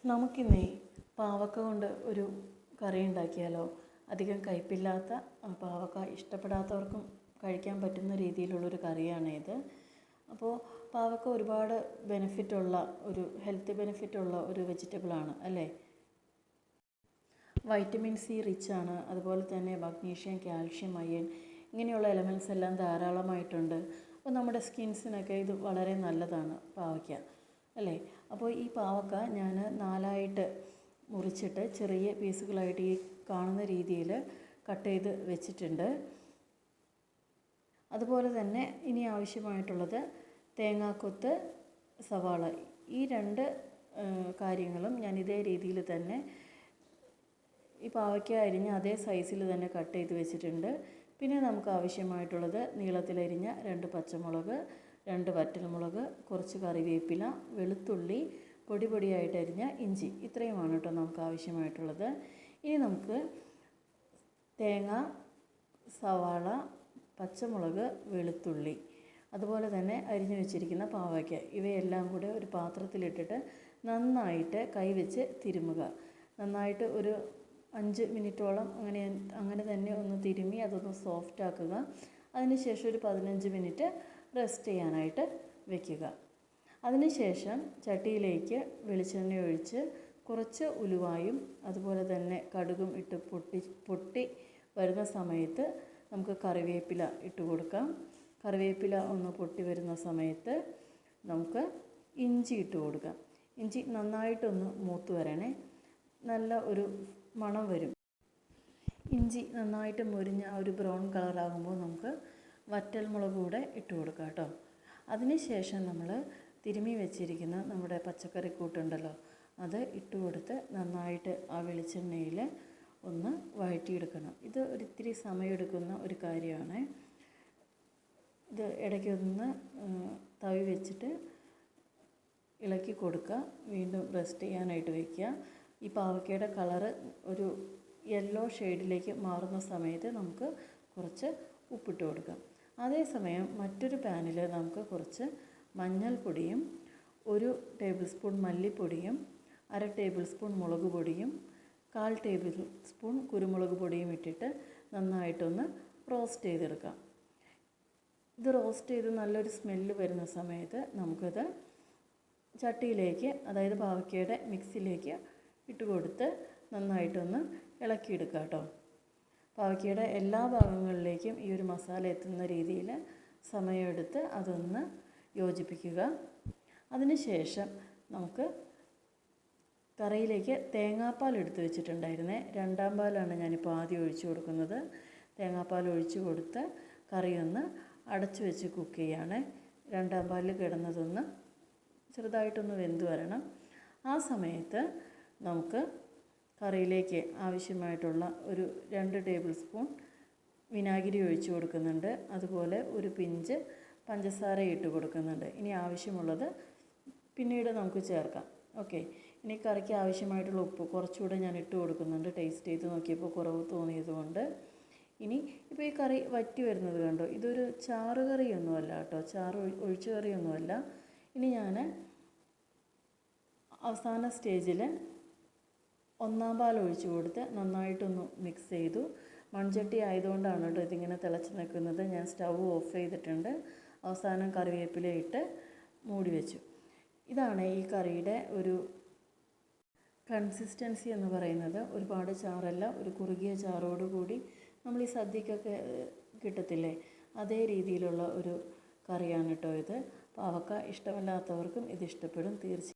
നമുക്കിന്നേ പാവക്ക കൊണ്ട് ഒരു കറി ഉണ്ടാക്കിയാലോ? അധികം കയ്പില്ലാത്ത, പാവക്ക ഇഷ്ടപ്പെടാത്തവർക്കും കഴിക്കാൻ പറ്റുന്ന രീതിയിലുള്ളൊരു കറിയാണ് ഇത്. അപ്പോൾ പാവക്ക ഒരുപാട് ഹെൽത്ത് ബെനിഫിറ്റുള്ള ഒരു വെജിറ്റബിളാണ് അല്ലേ? വൈറ്റമിൻ സി റിച്ച് ആണ്. അതുപോലെ തന്നെ മഗ്നീഷ്യം, കാൽഷ്യം, അയൺ ഇങ്ങനെയുള്ള എലമെൻറ്റ്സ് എല്ലാം ധാരാളമായിട്ടുണ്ട്. അപ്പോൾ നമ്മുടെ സ്കിൻസിനൊക്കെ ഇത് വളരെ നല്ലതാണ് പാവയ്ക്ക അല്ലേ? അപ്പോൾ ഈ പാവക്ക ഞാൻ 4ആയിട്ട് മുറിച്ചിട്ട് ചെറിയ പീസുകളായിട്ട് ഈ കാണുന്ന രീതിയിൽ കട്ട് ചെയ്ത് വെച്ചിട്ടുണ്ട്. അതുപോലെ തന്നെ ഇനി ആവശ്യമായിട്ടുള്ളത് തേങ്ങാക്കൊത്ത്, സവാള, ഈ 2 കാര്യങ്ങളും ഞാൻ ഇതേ രീതിയിൽ തന്നെ ഈ പാവയ്ക്ക അരിഞ്ഞ അതേ സൈസിൽ തന്നെ കട്ട് ചെയ്ത് വെച്ചിട്ടുണ്ട്. പിന്നെ നമുക്ക് ആവശ്യമായിട്ടുള്ളത് നീളത്തിലരിഞ്ഞ 2 പച്ചമുളക്, 2 വറ്റൽമുളക്, കുറച്ച് കറിവേപ്പില, വെളുത്തുള്ളി, പൊടിയായിട്ട് അരിഞ്ഞ ഇഞ്ചി, ഇത്രയുമാണ് കേട്ടോ നമുക്ക് ആവശ്യമായിട്ടുള്ളത്. ഇനി നമുക്ക് തേങ്ങ, സവാള, പച്ചമുളക്, വെളുത്തുള്ളി, അതുപോലെ തന്നെ അരിഞ്ഞു വെച്ചിരിക്കുന്ന പാവയ്ക്ക, ഇവയെല്ലാം കൂടെ ഒരു പാത്രത്തിലിട്ടിട്ട് നന്നായിട്ട് കൈവച്ച് തിരുമുക. നന്നായിട്ട് ഒരു 5 മിനിറ്റോളം അങ്ങനെ തന്നെ ഒന്ന് തിരുമ്മി അതൊന്ന് സോഫ്റ്റ് ആക്കുക. അതിനുശേഷം ഒരു 15 മിനിറ്റ് റെസ്റ്റ് ചെയ്യാനായിട്ട് വെക്കുക. അതിനുശേഷം ചട്ടിയിലേക്ക് വെളിച്ചെണ്ണ ഒഴിച്ച് കുറച്ച് ഉലുവായും അതുപോലെ തന്നെ കടുകും ഇട്ട് പൊട്ടി വരുന്ന സമയത്ത് നമുക്ക് കറിവേപ്പില ഇട്ട് കൊടുക്കാം. കറിവേപ്പില ഒന്ന് പൊട്ടി വരുന്ന സമയത്ത് നമുക്ക് ഇഞ്ചി ഇട്ട് കൊടുക്കാം. ഇഞ്ചി നന്നായിട്ടൊന്ന് മൂത്ത് വരണേ, നല്ല ഒരു മണം വരും. ഇഞ്ചി നന്നായിട്ട് മുരിഞ്ഞ ഒരു ബ്രൗൺ കളറാകുമ്പോൾ നമുക്ക് വറ്റൽമുളക് കൂടെ ഇട്ട് കൊടുക്കാം കേട്ടോ. അതിനുശേഷം നമ്മൾ തിരുമ്മി വെച്ചിരിക്കുന്ന നമ്മുടെ പച്ചക്കറി കൂട്ടുണ്ടല്ലോ, അത് ഇട്ട് കൊടുത്ത് നന്നായിട്ട് ആ വെളിച്ചെണ്ണയിൽ ഒന്ന് വഴറ്റിയെടുക്കണം. ഇത് ഒരിത്തിരി സമയമെടുക്കുന്ന ഒരു കാര്യമാണ്. ഇത് ഇടയ്ക്കൊന്ന് തവി വെച്ചിട്ട് ഇളക്കി കൊടുക്കുക. വീണ്ടും റെസ്റ്റ് ചെയ്യാനായിട്ട് വയ്ക്കുക. ഈ പാവയ്ക്കയുടെ കളറ് ഒരു യെല്ലോ ഷെയ്ഡിലേക്ക് മാറുന്ന സമയത്ത് നമുക്ക് കുറച്ച് ഉപ്പിട്ട് കൊടുക്കാം. അതേസമയം മറ്റൊരു പാനിൽ നമുക്ക് കുറച്ച് മഞ്ഞൾപ്പൊടിയും 1 ടേബിൾ സ്പൂൺ മല്ലിപ്പൊടിയും 1/2 ടേബിൾ സ്പൂൺ മുളക് പൊടിയും 1/4 ടേബിൾ സ്പൂൺ കുരുമുളക് പൊടിയും ഇട്ടിട്ട് നന്നായിട്ടൊന്ന് റോസ്റ്റ് ചെയ്തെടുക്കാം. ഇത് റോസ്റ്റ് ചെയ്ത് നല്ലൊരു സ്മെല്ല് വരുന്ന സമയത്ത് നമുക്കത് ചട്ടിയിലേക്ക്, അതായത് പാവയ്ക്കയുടെ മിക്സിയിലേക്ക് ഇട്ട് കൊടുത്ത് നന്നായിട്ടൊന്ന് ഇളക്കിയെടുക്കുക കേട്ടോ. പാവയ്ക്കയുടെ എല്ലാ ഭാഗങ്ങളിലേക്കും ഈ ഒരു മസാല എത്തുന്ന രീതിയിൽ സമയമെടുത്ത് അതൊന്ന് യോജിപ്പിക്കുക. അതിനുശേഷം നമുക്ക് കറിയിലേക്ക് തേങ്ങാപ്പാൽ എടുത്ത് വെച്ചിട്ടുണ്ടായിരുന്നേ, 2ാം പാലാണ് ഞാനിപ്പോൾ ആദ്യം ഒഴിച്ചു കൊടുക്കുന്നത്. തേങ്ങാപ്പാൽ ഒഴിച്ചു കൊടുത്ത് കറിയൊന്ന് അടച്ചു വെച്ച് കുക്ക് ചെയ്യാണ്. 2ാം പാലിൽ കിടന്നതൊന്ന് ചെറുതായിട്ടൊന്ന് വെന്ത് വരണം. ആ സമയത്ത് നമുക്ക് കറിയിലേക്ക് ആവശ്യമായിട്ടുള്ള ഒരു 2 ടേബിൾ സ്പൂൺ വിനാഗിരി ഒഴിച്ചു കൊടുക്കുന്നുണ്ട്. അതുപോലെ ഒരു പിഞ്ച് പഞ്ചസാര ഇട്ട് കൊടുക്കുന്നുണ്ട്. ഇനി ആവശ്യമുള്ളത് പിന്നീട് നമുക്ക് ചേർക്കാം. ഓക്കെ, ഇനി കറിക്ക് ആവശ്യമായിട്ടുള്ള ഉപ്പ് കുറച്ചുകൂടെ ഞാൻ ഇട്ട് കൊടുക്കുന്നുണ്ട്. ടേസ്റ്റ് ചെയ്ത് നോക്കിയപ്പോൾ കുറവ് തോന്നിയതുകൊണ്ട്. ഇനി ഇപ്പോൾ ഈ കറി വറ്റി വരുന്നത് കണ്ടോ, ഇതൊരു ചാറ് കറിയൊന്നുമല്ല കേട്ടോ, ഒഴിച്ചു കറിയൊന്നുമല്ല. ഇനി ഞാൻ അവസാന സ്റ്റേജിൽ 1ാം പാൽ ഒഴിച്ചു കൊടുത്ത് നന്നായിട്ടൊന്ന് മിക്സ് ചെയ്തു. മൺചട്ടി ആയതുകൊണ്ടാണ് കേട്ടോ ഇതിങ്ങനെ തിളച്ച് നിൽക്കുന്നത്. ഞാൻ സ്റ്റൗ ഓഫ് ചെയ്തിട്ടുണ്ട്. അവസാനം കറിവേപ്പില ഇട്ട് മൂടി വെച്ചു. ഇതാണ് ഈ കറിയുടെ ഒരു കൺസിസ്റ്റൻസി എന്ന് പറയുന്നത്. ഒരുപാട് ചാറല്ല, ഒരു കുറുകിയ ചാറോടുകൂടി നമ്മൾ ഈ സദ്യക്കൊക്കെ കിട്ടത്തില്ലേ, അതേ രീതിയിലുള്ള ഒരു കറിയാണ് കേട്ടോ ഇത്. പാവക്ക ഇഷ്ടമല്ലാത്തവർക്കും ഇത് ഇഷ്ടപ്പെടും തീർച്ചയായും.